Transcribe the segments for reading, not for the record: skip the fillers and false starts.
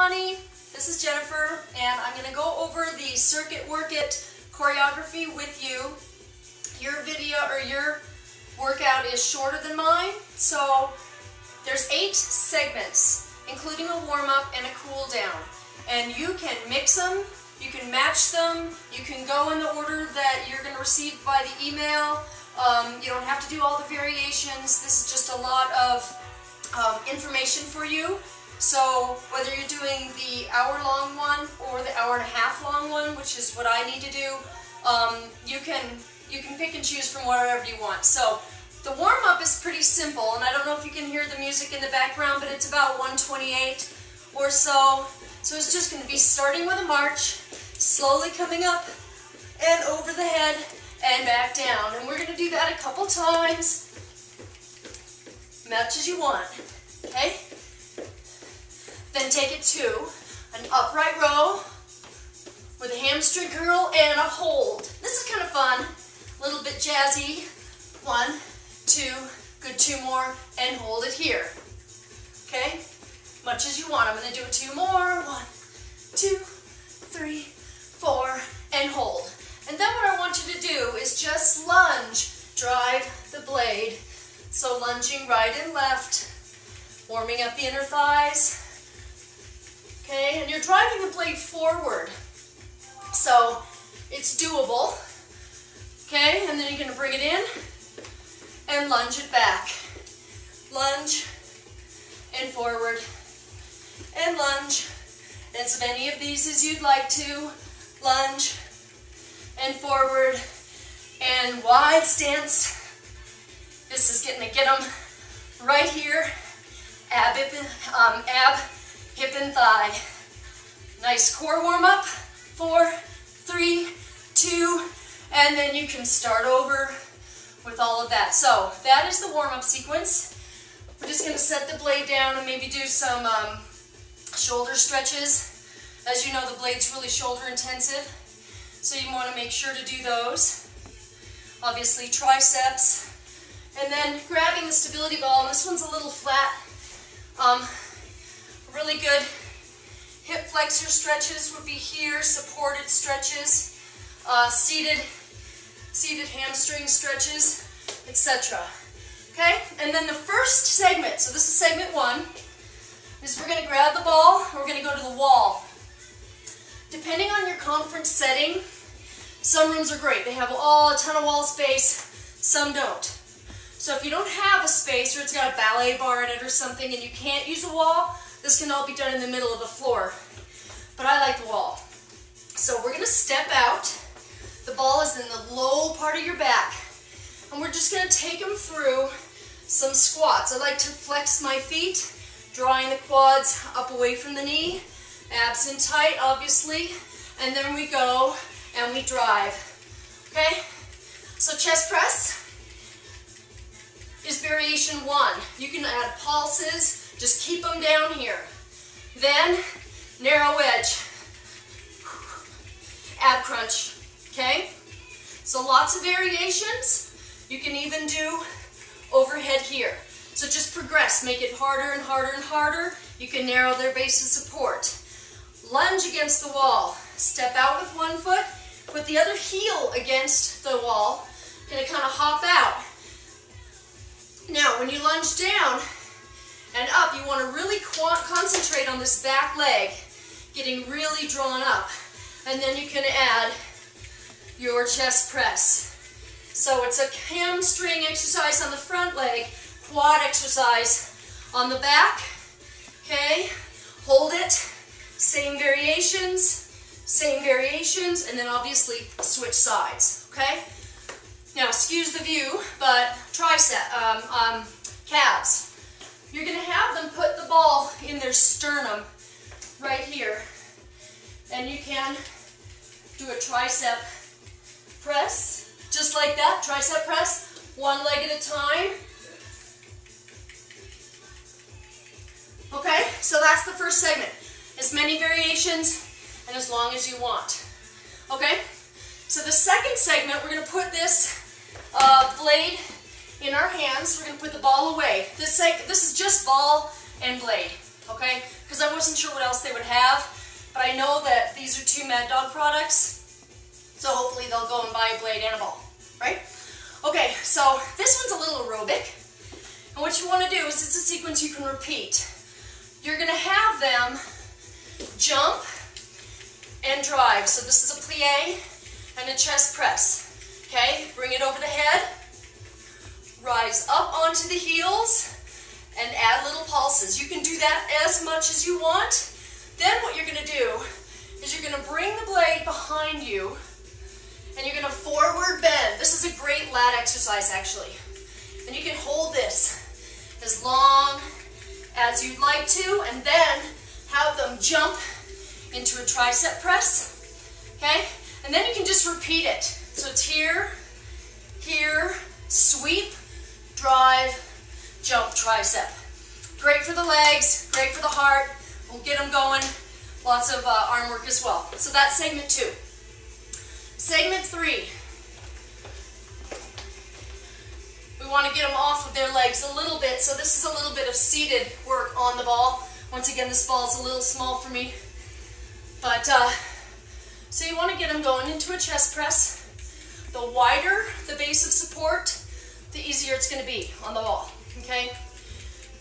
honey, this is Jennifer, and I'm going to go over the Circuit Work It choreography with you. Your video or your workout is shorter than mine, so there's 8 segments, including a warm-up and a cool-down. And you can mix them, you can match them, you can go in the order that you're going to receive by the email. You don't have to do all the variations. This is just a lot of information for you. So whether you're doing the hour-long one or the hour-and-a-half-long one, which is what I need to do, you can pick and choose from wherever you want. So the warm-up is pretty simple, and I don't know if you can hear the music in the background, but it's about 128 or so. So it's just going to be starting with a march, slowly coming up and over the head and back down. And we're going to do that a couple times, much as you want, okay? Then take it to an upright row with a hamstring curl and a hold. This is kind of fun, a little bit jazzy. 1, 2, good, 2 more, and hold it here, okay? Much as you want. I'm going to do it 2 more. 1, 2, 3, 4, and hold. And then what I want you to do is just lunge, drive the blade. So lunging right and left, warming up the inner thighs. Okay, and you're driving the blade forward. So it's doable. Okay, and then you're going to bring it in and lunge it back. Lunge and forward and lunge. As many of these as you'd like to. Lunge and forward and wide stance. This is getting to get them right here. Ab, hip and thigh. Nice core warm up. 4, 3, 2, and then you can start over with all of that. So that is the warm up sequence. We're just going to set the blade down and maybe do some shoulder stretches. As you know, the blade's really shoulder intensive, so you want to make sure to do those. Obviously triceps, and then grabbing the stability ball, and this one's a little flat. Really good hip flexor stretches would be here, supported stretches, seated hamstring stretches, etc. Okay, and then the first segment, so this is segment 1, is we're going to grab the ball and we're going to go to the wall. Depending on your conference setting, some rooms are great. They have a ton of wall space, some don't. So if you don't have a space or it's got a ballet bar in it or something and you can't use a wall, this can all be done in the middle of the floor. But I like the wall. So we're going to step out. The ball is in the low part of your back. And we're just going to take them through some squats. I like to flex my feet, drawing the quads up away from the knee. Abs in tight, obviously. And then we go and we drive. Okay? So chest press is variation 1. You can add pulses, just keep them down here. Then narrow wedge, ab crunch, okay? So lots of variations. You can even do overhead here. So just progress, make it harder and harder and harder. You can narrow their base of support. Lunge against the wall, step out with one foot, put the other heel against the wall, gonna kind of hop out. Now, when you lunge down and up, you want to really concentrate on this back leg, getting really drawn up. And then you can add your chest press. So it's a hamstring exercise on the front leg, quad exercise on the back. Okay, hold it, same variations, and then obviously switch sides, okay? Now, excuse the view, but calves. You're going to have them put the ball in their sternum right here. And you can do a tricep press, just like that, tricep press, one leg at a time. Okay, so that's the first segment. As many variations and as long as you want. Okay, so the second segment, we're going to put this blade in our hands. We're going to put the ball away. This is just ball and blade, okay? Because because I wasn't sure what else they would have, but I know that these are 2 Mad Dog products, so hopefully they'll go and buy a blade and a ball, right? Okay, so this one's a little aerobic, and what you want to do is it's a sequence you can repeat. You're going to have them jump and drive. So this is a plie and a chest press. Okay, bring it over the head, rise up onto the heels, and add little pulses. You can do that as much as you want. Then what you're going to do is you're going to bring the blade behind you, and you're going to forward bend. This is a great lat exercise, actually. And you can hold this as long as you'd like to, and then have them jump into a tricep press, okay? And then you can just repeat it. So it's here, here, sweep, drive, jump, tricep. Great for the legs, great for the heart. We'll get them going. Lots of arm work as well. So that's segment 2. Segment 3. We want to get them off of their legs a little bit, so this is a little bit of seated work on the ball. Once again, this ball is a little small for me. But, so you want to get them going into a chest press. The wider the base of support, the easier it's going to be on the ball, okay?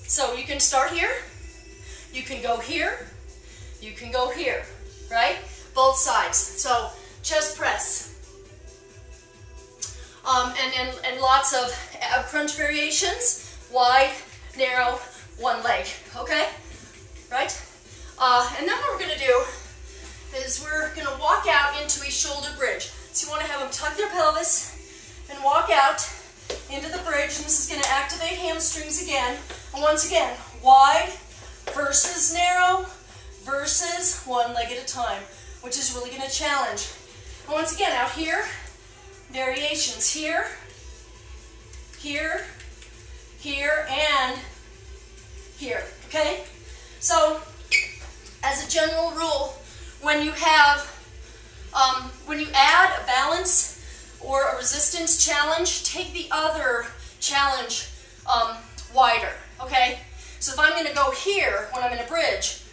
So you can start here, you can go here, you can go here, right? Both sides. So chest press. And lots of ab crunch variations, wide, narrow, one leg, okay? Right? And then what we're going to do is we're going to walk out into a shoulder bridge. So you want to have them tuck their pelvis and walk out into the bridge, and this is going to activate hamstrings again. And once again, wide versus narrow versus one leg at a time, which is really going to challenge. And once again, out here, variations here, here, here, and here, okay? So, as a general rule, when you have, when you add a balance or a resistance challenge, take the other challenge wider, okay? So if I'm going to go here when I'm in a bridge,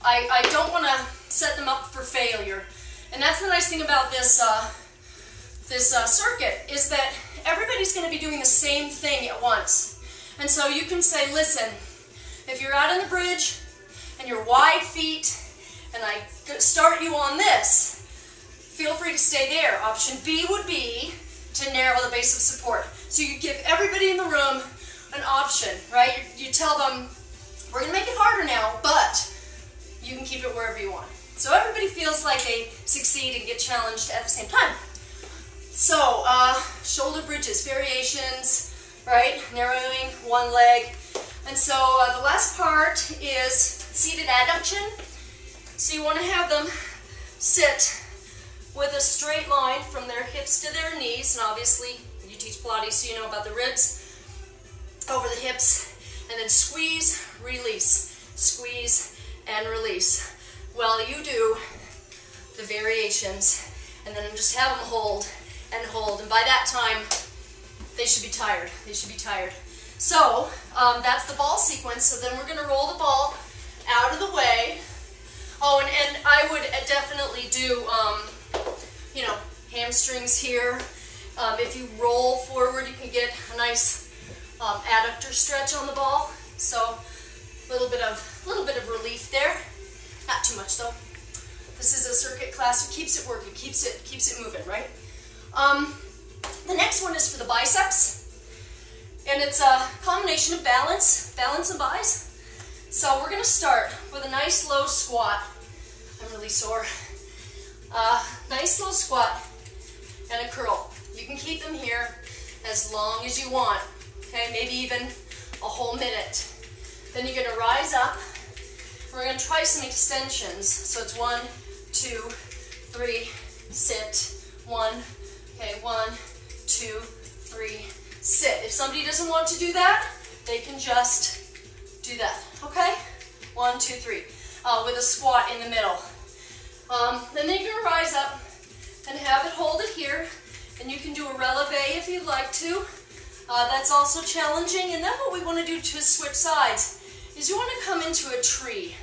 I don't want to set them up for failure. And that's the nice thing about this, circuit, is that everybody's going to be doing the same thing at once. And so you can say, listen, if you're out in the bridge and you're wide feet and I start you on this, feel free to stay there. Option B would be to narrow the base of support. So you give everybody in the room an option, right? You tell them, we're going to make it harder now, but you can keep it wherever you want. So everybody feels like they succeed and get challenged at the same time. So, shoulder bridges, variations, right? Narrowing one leg. And so the last part is seated adduction. So you want to have them sit with a straight line from their hips to their knees. And obviously, you teach Pilates, so you know about the ribs. Over the hips. And then squeeze, release. Squeeze and release. While you do the variations. And then just have them hold and hold, and by that time they should be tired. They should be tired. So that's the ball sequence. So then we're going to roll the ball out of the way. Oh, and I would definitely do you know, hamstrings here. If you roll forward, you can get a nice adductor stretch on the ball. So a little bit of relief there. Not too much though. This is a circuit class, so it keeps it working, keeps it moving, right? The next one is for the biceps, and it's a combination of balance and bis. So we're going to start with a nice low squat. I'm really sore. Nice low squat and a curl. You can keep them here as long as you want, okay? Maybe even a whole minute. Then you're going to rise up. We're going to try some extensions. So it's 1, 2, 3, sit, 1. Okay, 1, 2, 3, sit. If somebody doesn't want to do that, they can just do that. Okay? 1, 2, 3. With a squat in the middle. Then you're going to rise up and have it hold it here. And you can do a releve if you'd like to. That's also challenging. And then what we want to do to switch sides is you want to come into a tree.